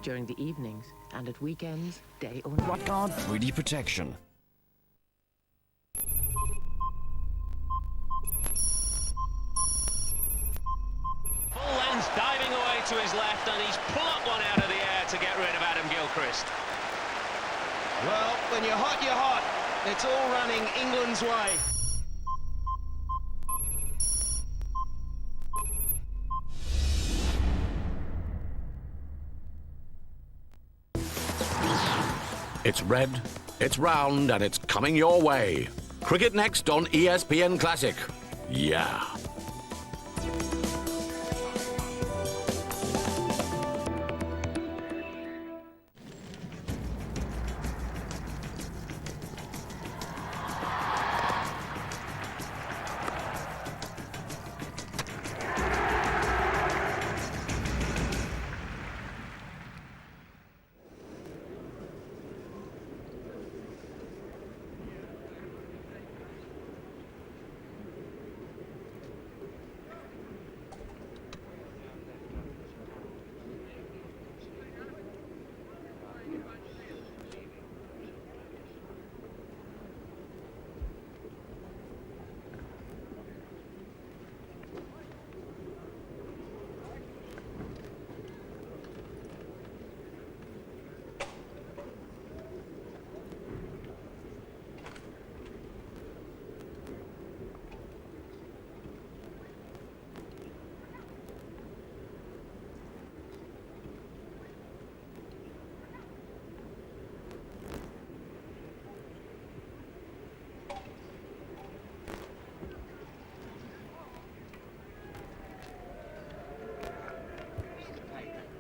during the evenings, and at weekends, day or night. Guard 3D protection. Full length diving away to his left, and he's plucked one out of the air to get rid of Adam Gilchrist. Well, when you're hot, you're hot. It's all running England's way. It's red, it's round, and it's coming your way. Cricket next on ESPN Classic. Yeah.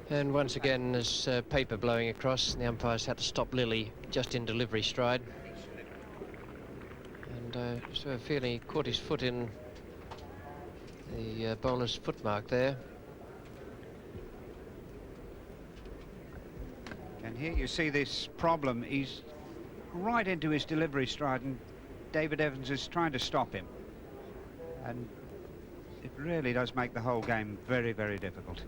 And once again, there's paper blowing across, and the umpires had to stop Lillee just in delivery stride. And so I feel he caught his foot in the bowler's footmark there. And here you see this problem. He's right into his delivery stride, and David Evans is trying to stop him. And it really does make the whole game very, very difficult.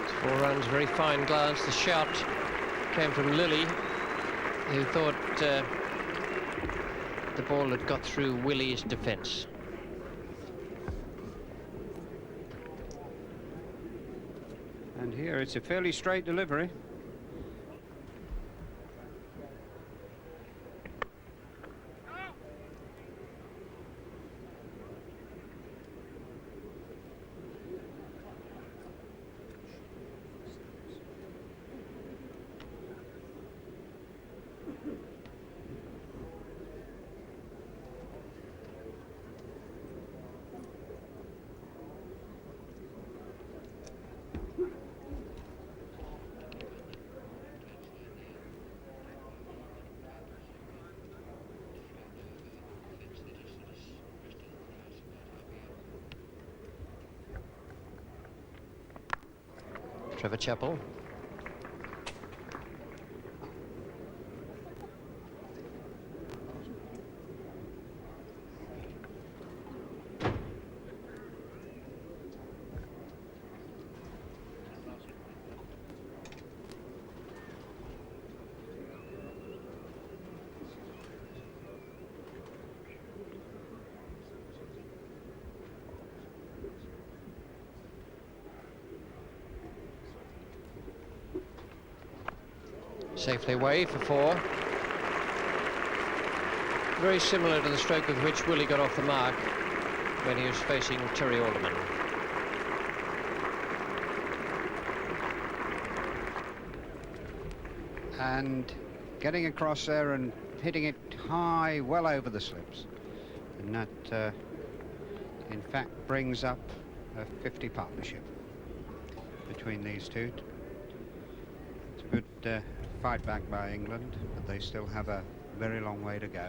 It's 4 runs, very fine glance. The shout came from Lillee, who thought the ball had got through Willey's defence. And here it's a fairly straight delivery. Trevor Chappell. Safely away for 4. Very similar to the stroke with which Willey got off the mark when he was facing Terry Alderman. And getting across there and hitting it high, well over the slips. And that, in fact, brings up a 50 partnership between these two. It's a good fight back by England, but they still have a very long way to go.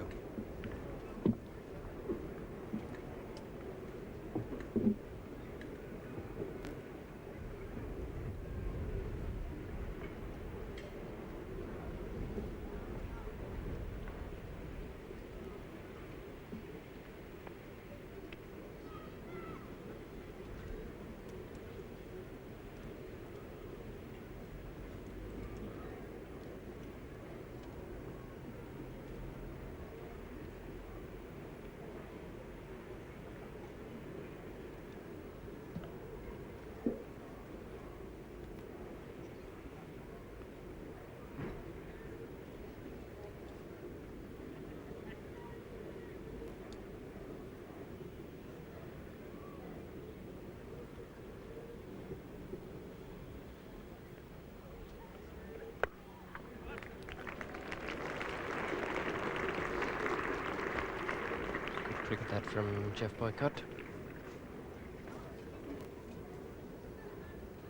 at that from Jeff Boycott.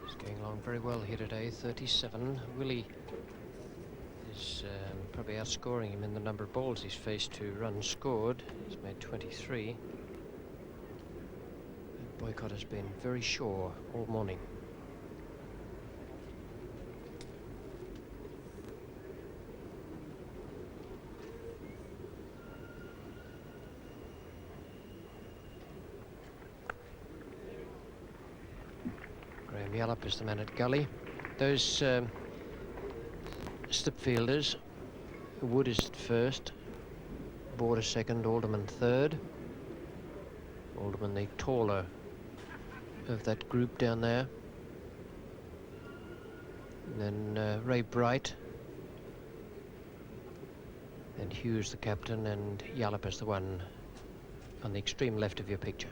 He's going along very well here today, 37. Willey is probably outscoring him in the number of balls he's faced to runs scored. He's made 23. And Boycott has been very sure all morning. Yallop is the man at gully. Those slip fielders, Wood is first, Border second, Alderman third. Alderman the taller of that group down there. And then Ray Bright. And Hughes the captain, and Yallop is the one on the extreme left of your picture.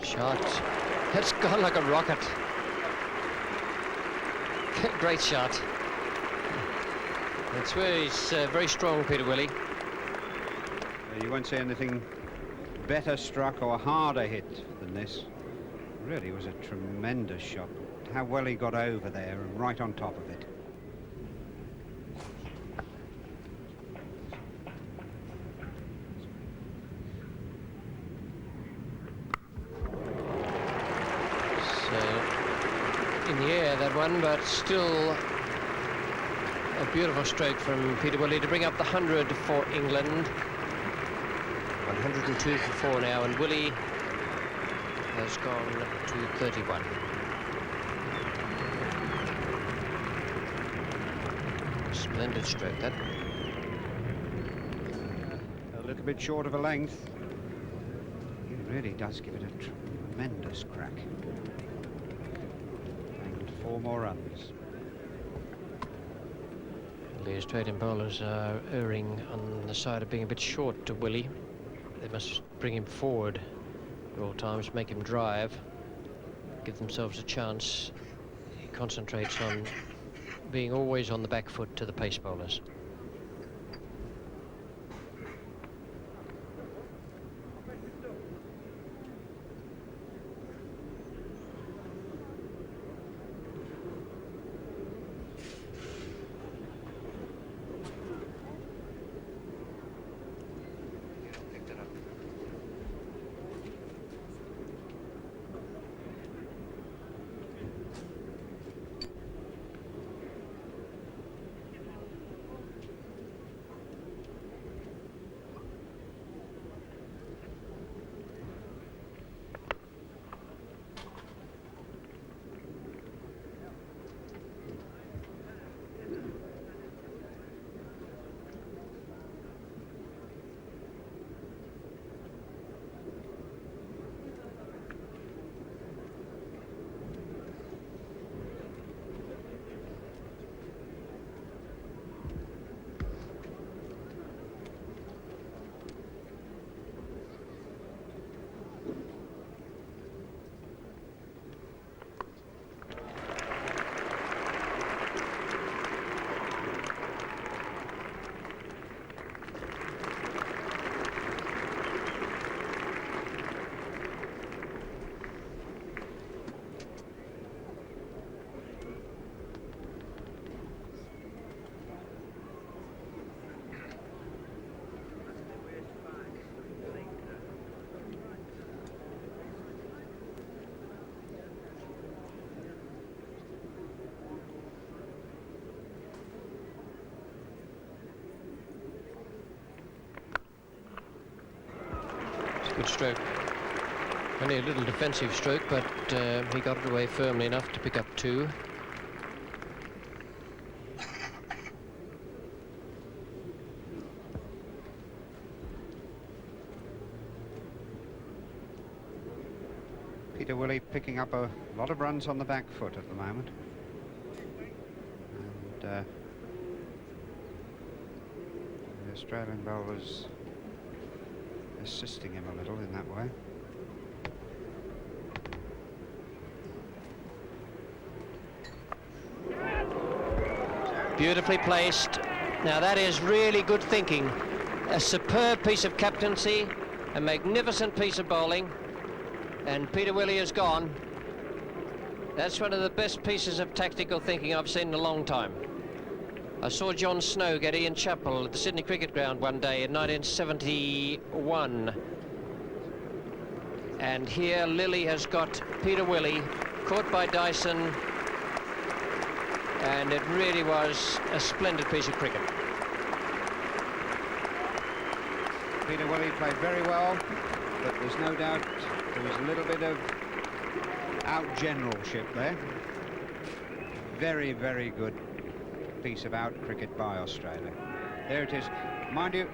Shot. That's gone like a rocket. Great shot. That's where he's very strong, Peter Willey. You won't see anything better struck or harder hit than this. Really was a tremendous shot. How well he got over there and right on top of it. In the air, that one, but still a beautiful stroke from Peter Willey to bring up the 100 for England. 102 for 4 now, and Willey has gone to 31. Splendid stroke, that. A little bit short of a length. He really does give it a tremendous crack. 4 more runs. The Australian bowlers are erring on the side of being a bit short to Willey. They must bring him forward at all times, make him drive, give themselves a chance. He concentrates on being always on the back foot to the pace bowlers. Good stroke. Only a little defensive stroke, but he got it away firmly enough to pick up 2. Peter Willey picking up a lot of runs on the back foot at the moment. And the Australian bowlers assisting him a little in that way. Beautifully placed. Now that is really good thinking. A superb piece of captaincy, a magnificent piece of bowling, and Peter Willey is gone. That's one of the best pieces of tactical thinking I've seen in a long time. I saw John Snow get Ian Chappell at the Sydney Cricket Ground one day in 1971. And here Lillee has got Peter Willey caught by Dyson, and it really was a splendid piece of cricket. Peter Willey played very well, but there's no doubt there was a little bit of out-generalship there. Very, very good piece of out cricket by Australia. There it is. Mind you,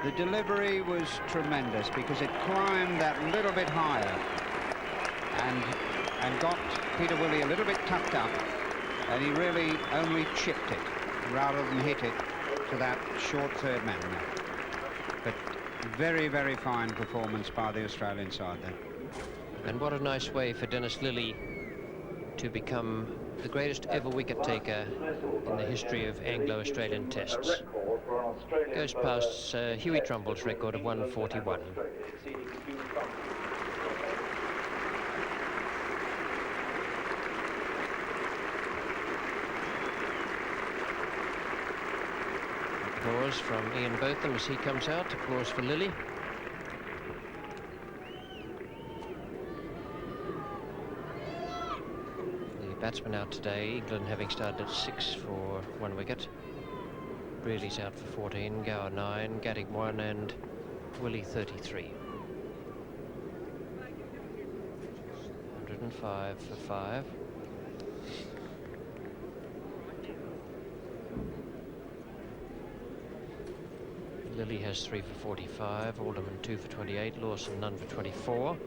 the delivery was tremendous because it climbed that little bit higher and got Peter Willey a little bit tucked up, and he really only chipped it rather than hit it to that short third man there. But very, very fine performance by the Australian side there. And what a nice way for Dennis Lillee to become the greatest ever wicket taker in the history of Anglo-Australian tests. Goes past Huey Trumble's record of 141. Applause from Ian Botham as he comes out. Applause for Lillee. Batsman out today, England having started at 6 for 1 wicket. Brearley's out for 14, Gower 9, Gatting 1 and Willey 33. 105 for 5. Lillee has 3 for 45, Alderman 2 for 28, Lawson none for 24.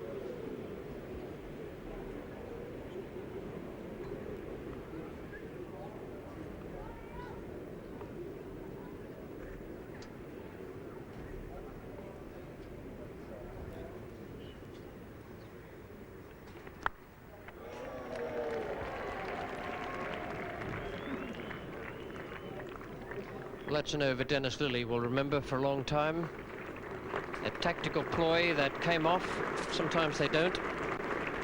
That's an over Dennis Lillee will remember for a long time. A tactical ploy that came off. Sometimes they don't.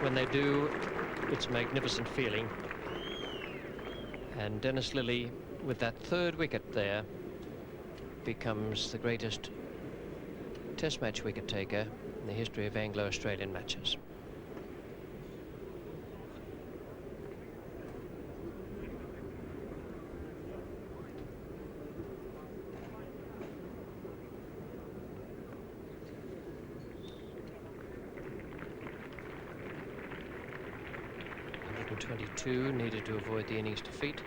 When they do, it's a magnificent feeling. And Dennis Lillee, with that 3rd wicket there, becomes the greatest Test match wicket taker in the history of Anglo-Australian matches. Needed to avoid the innings defeat.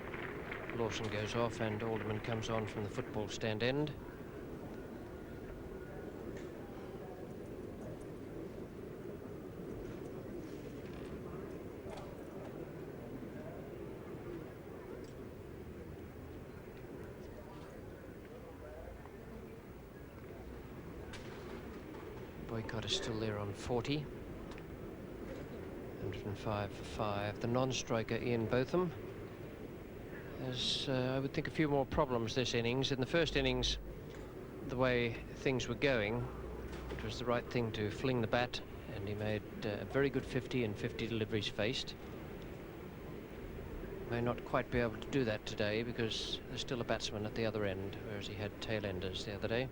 Lawson goes off and Alderman comes on from the football stand end. Boycott is still there on 40. 105 for 5. The non-striker Ian Botham has, I would think, a few more problems this innings. In the first innings, the way things were going, it was the right thing to fling the bat, and he made a very good 50 and 50 deliveries faced. May not quite be able to do that today because there's still a batsman at the other end, whereas he had tail-enders the other day.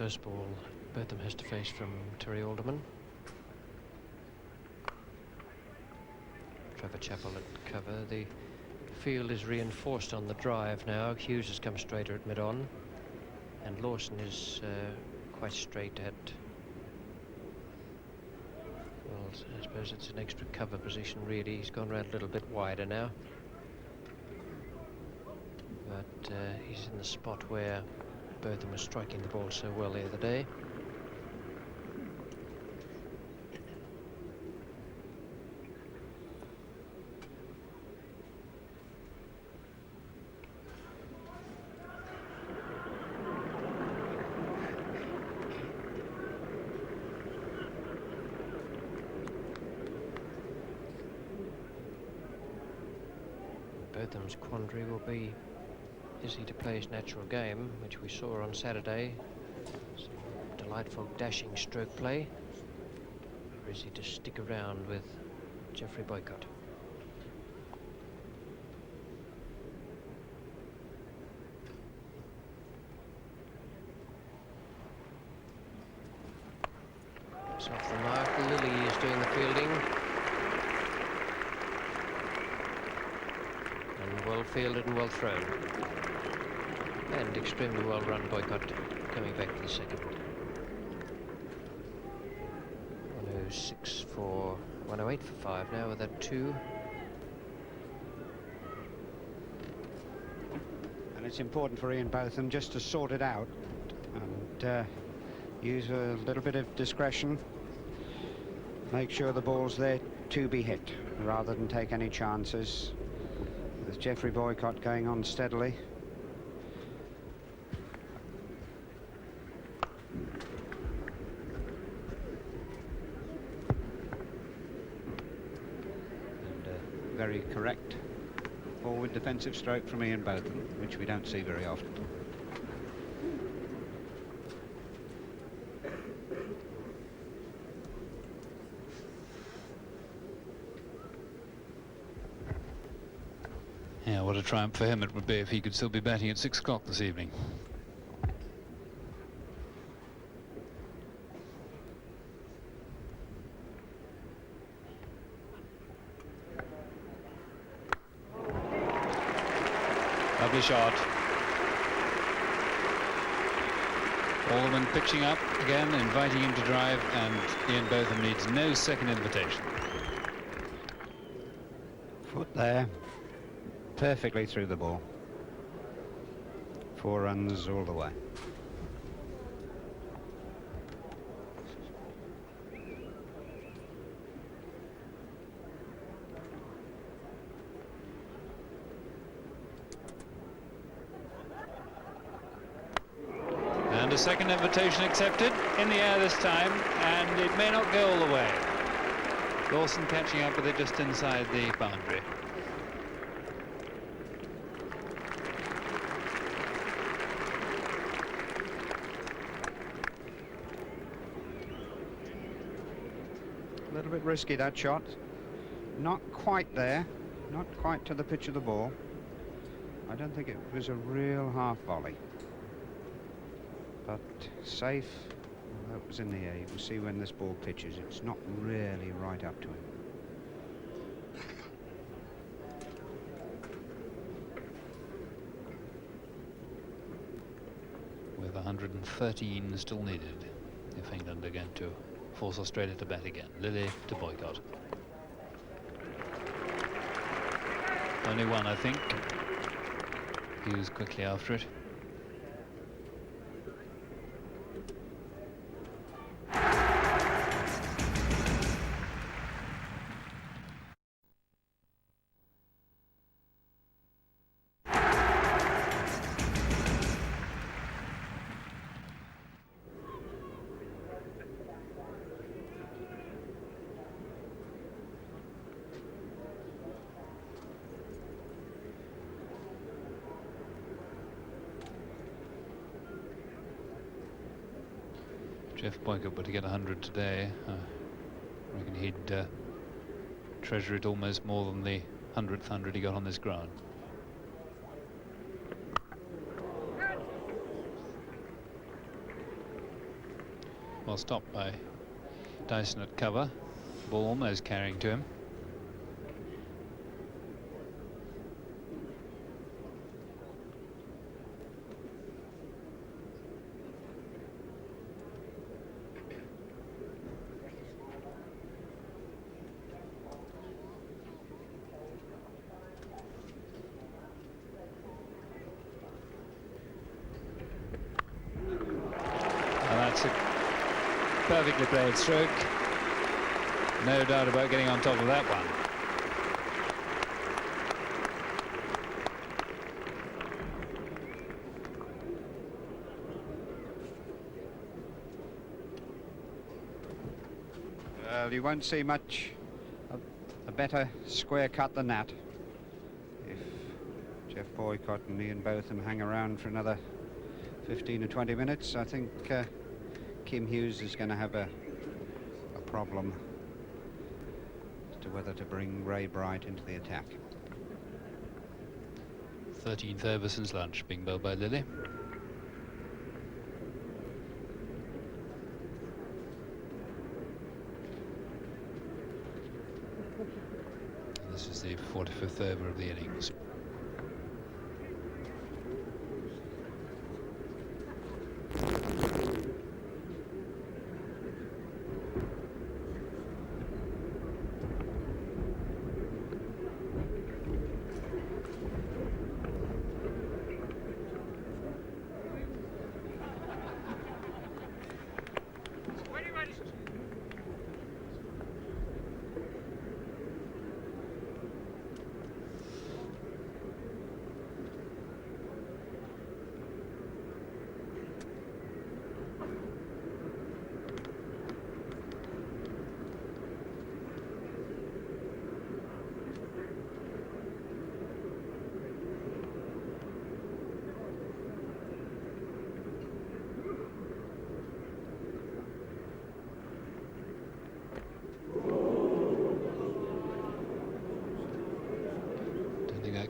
first ball Botham has to face from Terry Alderman. Trevor Chappell at cover. The field is reinforced on the drive now. Hughes has come straighter at mid-on, and Lawson is quite straight at, well, I suppose it's an extra cover position really. He's gone around a little bit wider now, but he's in the spot where Botham was striking the ball so well the other day. Botham's quandary will be, is he to play his natural game, which we saw on Saturday, some delightful dashing stroke play, or is he to stick around with Geoffrey Boycott? It's off the mark. Lillee is doing the fielding. And well fielded and well thrown. And extremely well run Boycott coming back for the second. 106 for 108 for 5 now with that 2. And it's important for Ian Botham just to sort it out and use a little bit of discretion. Make sure the ball's there to be hit rather than take any chances. With Geoffrey Boycott going on steadily. And a very correct forward defensive stroke from Ian Botham, which we don't see very often. Yeah, what a triumph for him it would be if he could still be batting at 6 o'clock this evening. Lovely shot. Alderman pitching up again, inviting him to drive, and Ian Botham needs no second invitation. Foot there. Perfectly through the ball. 4 runs all the way. And a second invitation accepted, in the air this time, and it may not go all the way. Lawson catching up with it just inside the boundary. A little bit risky, that shot. Not quite there. Not quite to the pitch of the ball. I don't think it was a real half volley. But safe. Well, that was in the air. You can see when this ball pitches, it's not really right up to him. With 113 still needed if England are going to force Australia to bat again. Lillee to Boycott. Only one, I think. Hughes quickly after it. Jeff Boycott were to get 100 today, I reckon he'd treasure it almost more than the 100th 100 he got on this ground. Well stopped by Dyson at cover. Ball almost carrying to him. That's a perfectly played stroke. No doubt about getting on top of that one. Well, you won't see much a better square cut than that if Jeff Boycott and Ian Botham hang around for another 15 or 20 minutes. I think Kim Hughes is going to have a problem as to whether to bring Ray Bright into the attack. 13th over since lunch, being bowled by Lillee. This is the 45th over of the innings.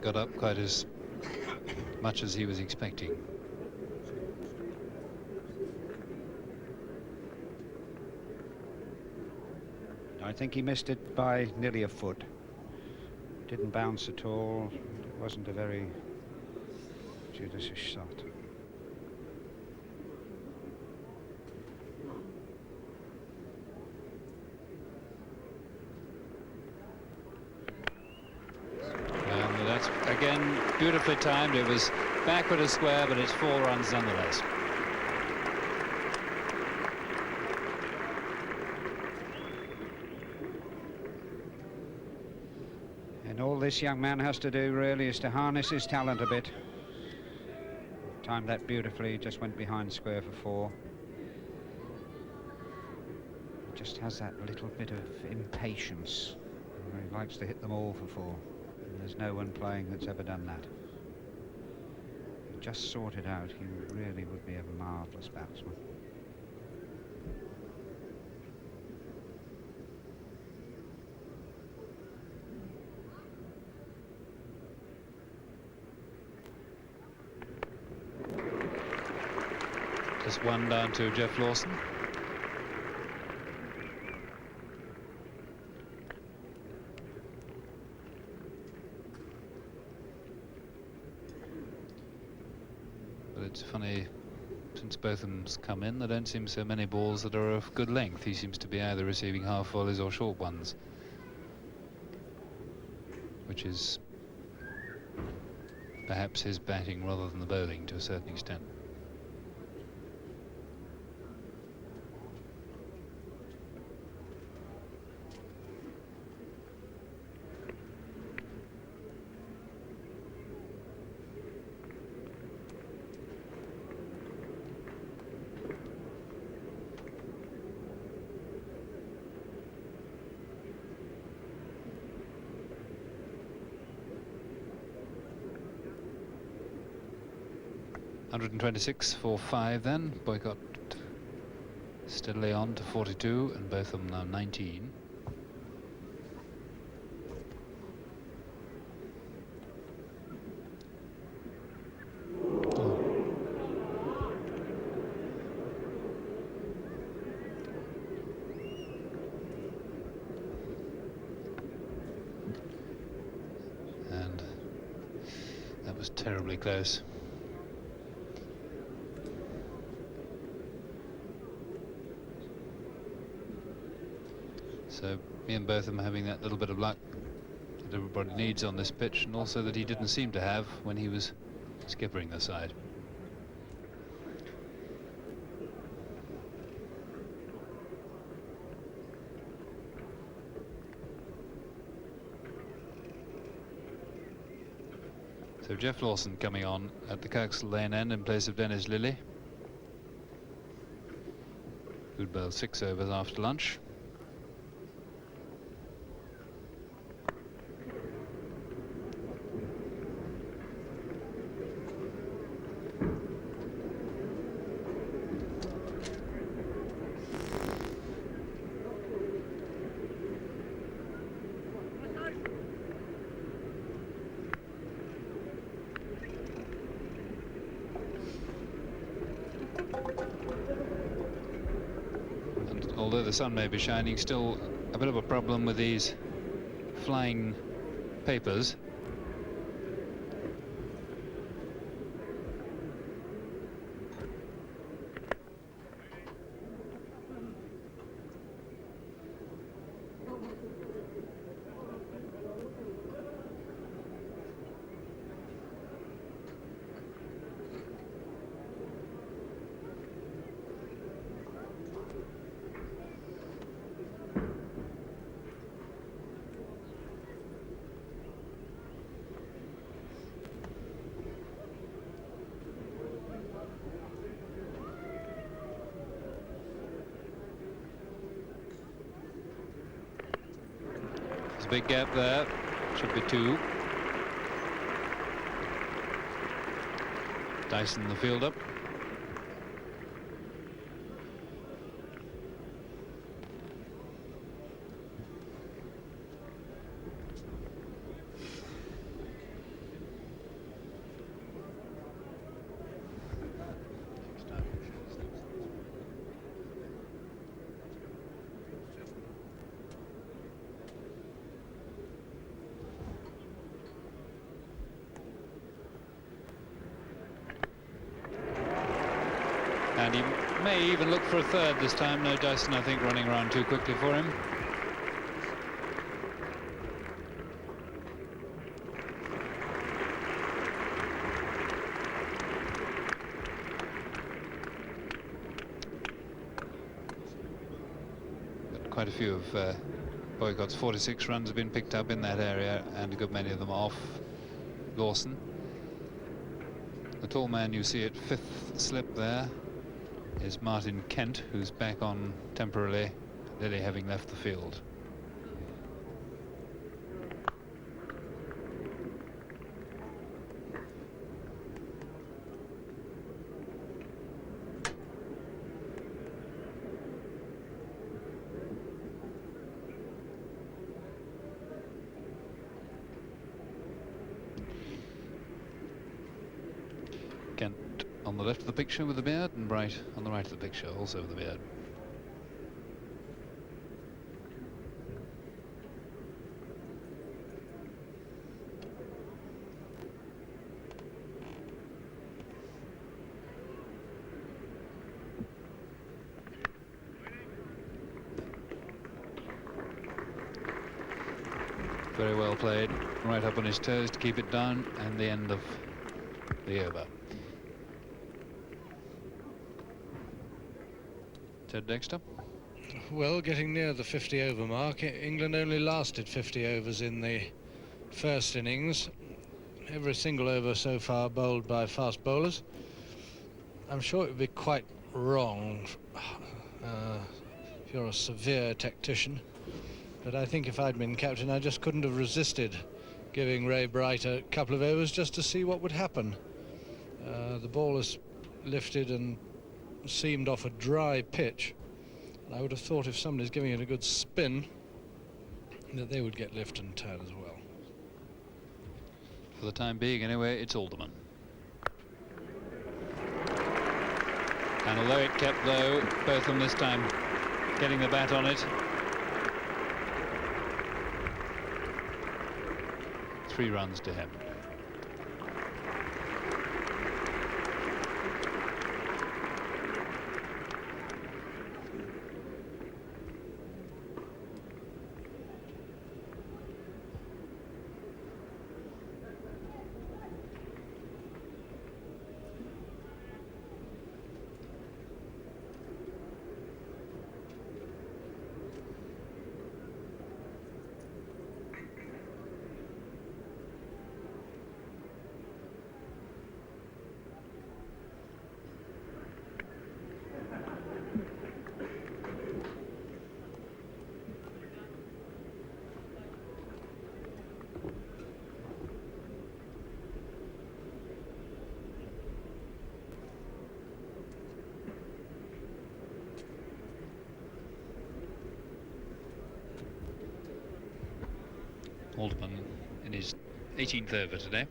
Got up quite as much as he was expecting. I think he missed it by nearly a foot. Didn't bounce at all. It wasn't a very judicious shot. Again, beautifully timed. It was backward a square, but it's 4 runs nonetheless. And all this young man has to do really is to harness his talent a bit. Timed that beautifully, just went behind square for 4. Just has that little bit of impatience. He likes to hit them all for 4. There's no one playing that's ever done that. If he just sorted out, he really would be a marvellous batsman. Just 1 down to Jeff Lawson. It's funny, since Botham's come in, there don't seem so many balls that are of good length. He seems to be either receiving half volleys or short ones, which is perhaps his batting rather than the bowling to a certain extent. .126 for 5 then. Boycott steadily on to 42 and both of them now 19. was terribly close. So me and Botham having that little bit of luck that everybody needs on this pitch, and also that he didn't seem to have when he was skippering the side. So Jeff Lawson coming on at the Kirksall Lane end in place of Dennis Lillee, who'd bowled 6 overs after lunch. Although the sun may be shining, still a bit of a problem with these flying papers. Big gap there, should be 2. Dyson the field up. And he may even look for a third this time. No, Dyson, I think, running around too quickly for him. But quite a few of Boycott's 46 runs have been picked up in that area, and a good many of them off Lawson. The tall man you see at 5th slip there is Martin Kent, who's back on temporarily, Lillee having left the field. Kent on the left of the picture with the beard, and Bright on the right of the picture, also with the beard. Very well played, right up on his toes to keep it down, and the end of the over. Ted Dexter. Well, getting near the 50 over mark. England only lasted 50 overs in the first innings. Every single over so far bowled by fast bowlers. I'm sure it would be quite wrong if you're a severe tactician, but I think if I'd been captain I just couldn't have resisted giving Ray Bright a couple of overs just to see what would happen. The ball is lifted and seamed off a dry pitch. I would have thought if somebody's giving it a good spin that they would get lift and turn as well. For the time being anyway, it's Alderman. And although it kept low, Botham this time getting the bat on it. 3 runs to him. Alderman in his 18th over today.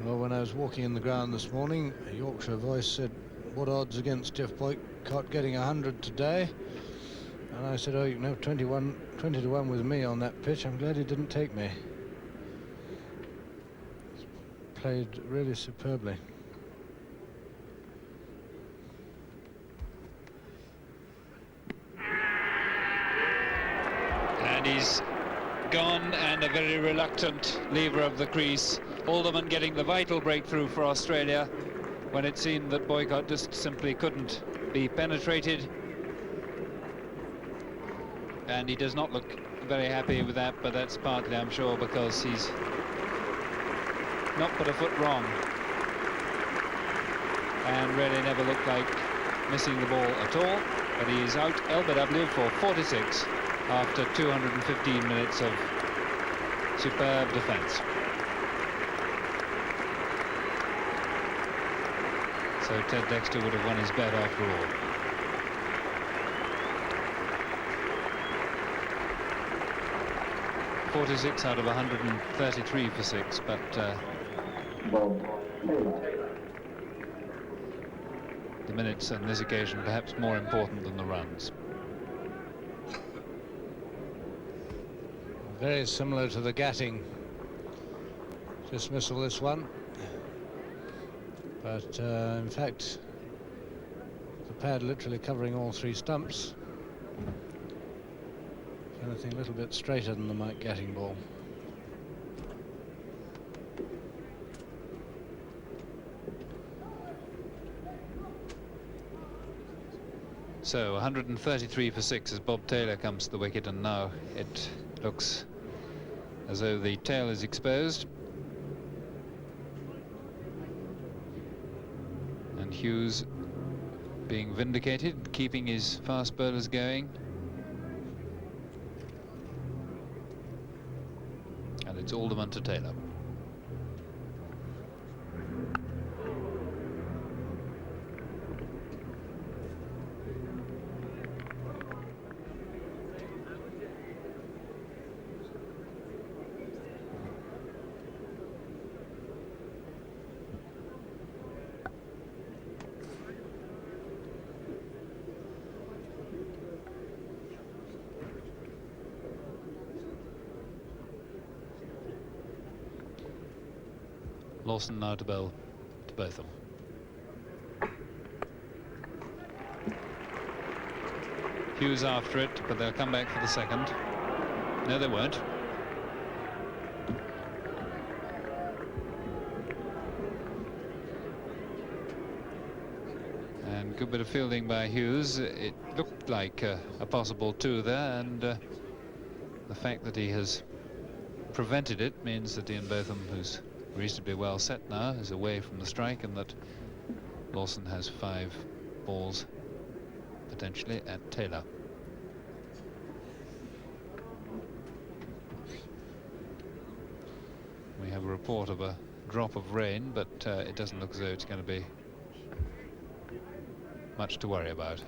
Well, when I was walking in the ground this morning, a Yorkshire voice said, "What odds against Jeff Boycott getting 100 today?" And I said, "Oh, you can have 20 to 1 with me on that pitch. I'm glad he didn't take me." He's played really superbly. And he's gone, and a very reluctant lever of the crease. Alderman getting the vital breakthrough for Australia when it seemed that Boycott just simply couldn't be penetrated. And he does not look very happy with that, but that's partly, I'm sure, because he's not put a foot wrong and really never looked like missing the ball at all. But he is out LBW for 46 after 215 minutes of superb defence. So Ted Dexter would have won his bet after all. .46 out of 133 for 6, but the minutes on this occasion perhaps more important than the runs. Very similar to the Gatting dismissal, this one. But in fact, the pad literally covering all 3 stumps. If anything, a little bit straighter than the Mike Gatting ball. So 133 for 6 as Bob Taylor comes to the wicket, and now it looks as though the tail is exposed. And Hughes being vindicated, keeping his fast bowlers going. And it's Alderman to Taylor. Lawson now to bowl to Botham. Hughes after it, but they'll come back for the second. No, they won't. And good bit of fielding by Hughes. It looked like a possible 2 there, and the fact that he has prevented it means that Ian Botham, who's reasonably well set now, is away from the strike, and that Lawson has 5 balls potentially at Taylor. We have a report of a drop of rain, but it doesn't look as though it's going to be much to worry about.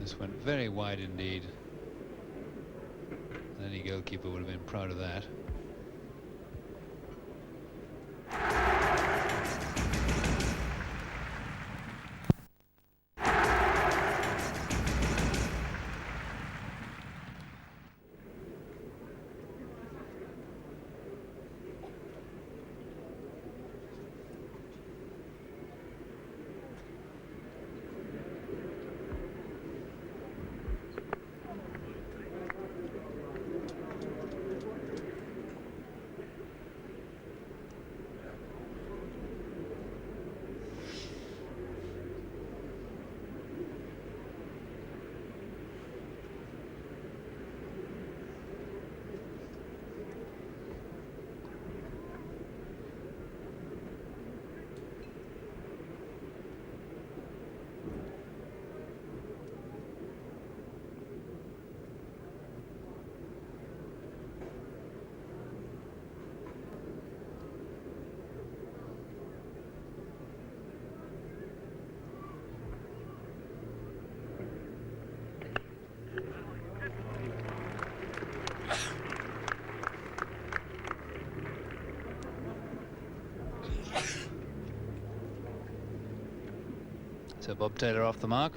This went very wide indeed. Any goalkeeper would have been proud of that. So Bob Taylor off the mark.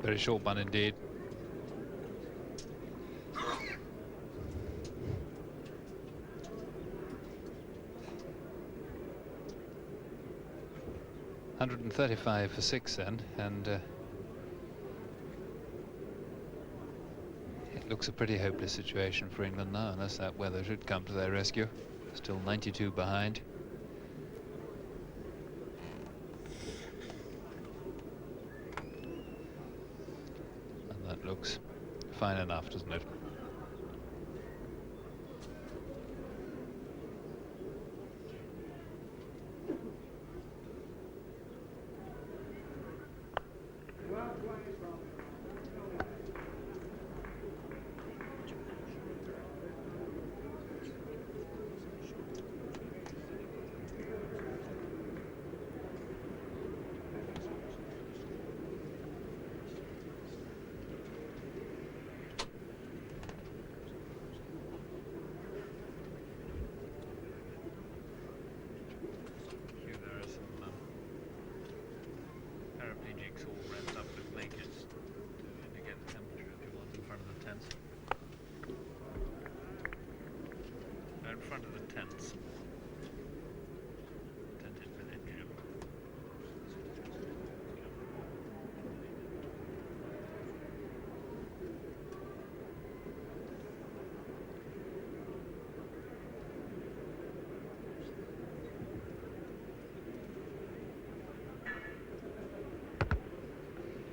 Very short one indeed. $135 for 6 then, and it looks a pretty hopeless situation for England now, unless that weather should come to their rescue. Still 92 behind. Looks fine enough, doesn't it?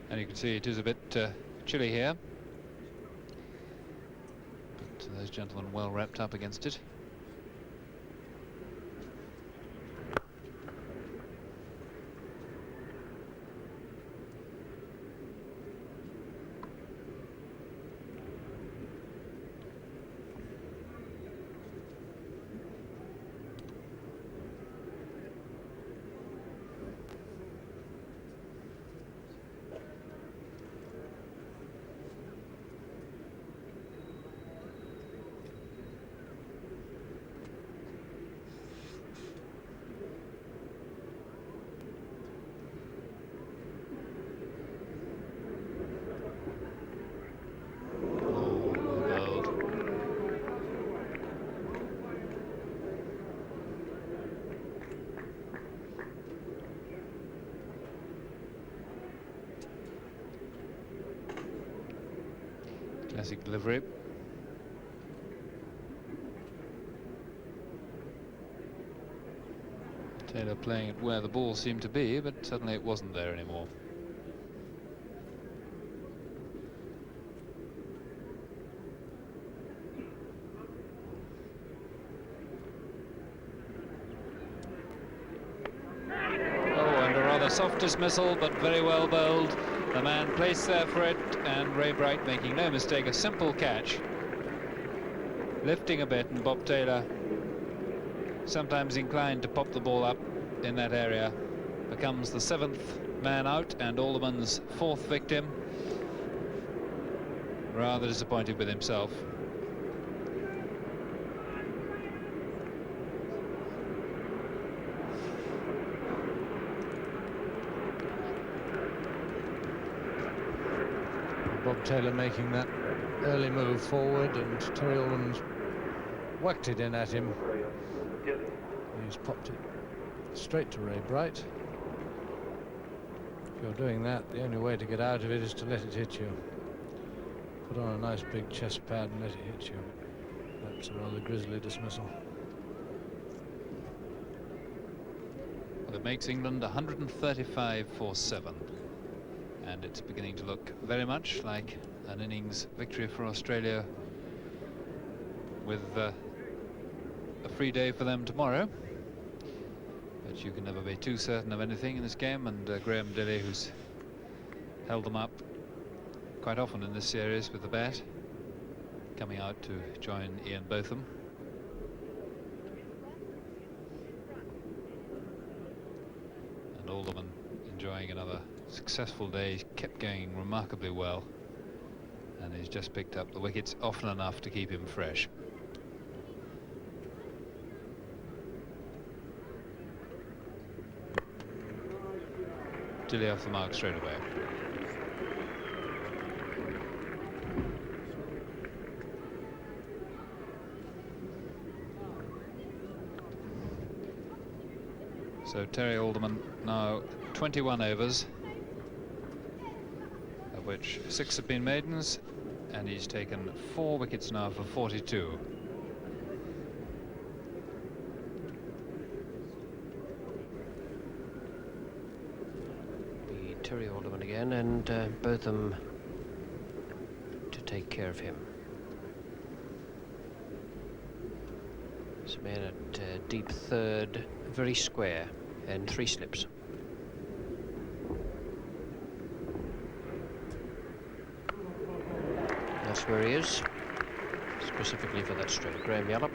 And you can see it is a bit chilly here, but those gentlemen well wrapped up against it. Classic delivery. Taylor playing it where the ball seemed to be, but suddenly it wasn't there anymore. Soft dismissal, but very well bowled. The man placed there for it, and Ray Bright making no mistake, a simple catch. Lifting a bit, and Bob Taylor, sometimes inclined to pop the ball up in that area, becomes the 7th man out and Alderman's 4th victim. Rather disappointed with himself. Bob Taylor making that early move forward, and Terry Alderman's whacked it in at him. He's popped it straight to Ray Bright. If you're doing that, the only way to get out of it is to let it hit you. Put on a nice big chest pad and let it hit you. That's a rather grisly dismissal. Well, it makes England 135 for 7. And it's beginning to look very much like an innings victory for Australia, with a free day for them tomorrow. But you can never be too certain of anything in this game, and Graham Lillee, who's held them up quite often in this series with the bat, coming out to join Ian Botham. And Alderman enjoying another successful day, kept going remarkably well, and he's just picked up the wickets often enough to keep him fresh. Dilly off the mark straight away. So Terry Alderman now 21 overs, of which 6 have been maidens, and he's taken 4 wickets now for 42. Be Terry Alderman again, and Botham to take care of him. This man at deep third, very square, and 3 slips. That's where he is, specifically for that straight. Graham Yallop.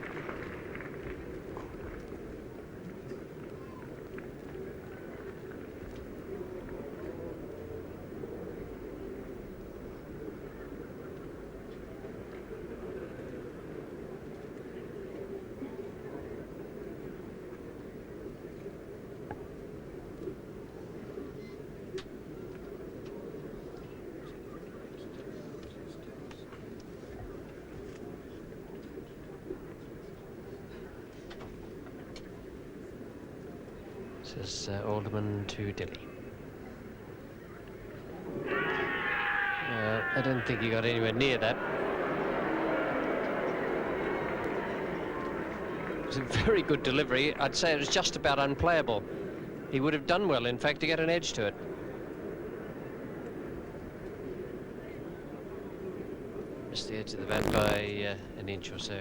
This is Alderman to Dilly. I don't think he got anywhere near that. It was a very good delivery. I'd say it was just about unplayable. He would have done well, in fact, to get an edge to it. Missed the edge of the bat by an inch or so.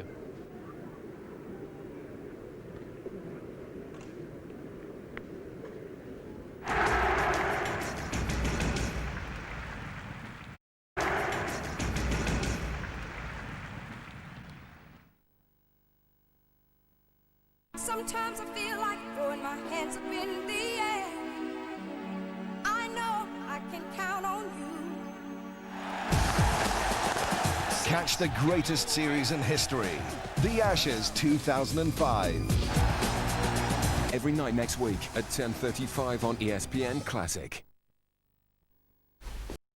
Sometimes I feel like throwing my hands up in the air. I know I can count on you. Catch the greatest series in history, The Ashes 2005. Every night next week at 10:35 on ESPN Classic.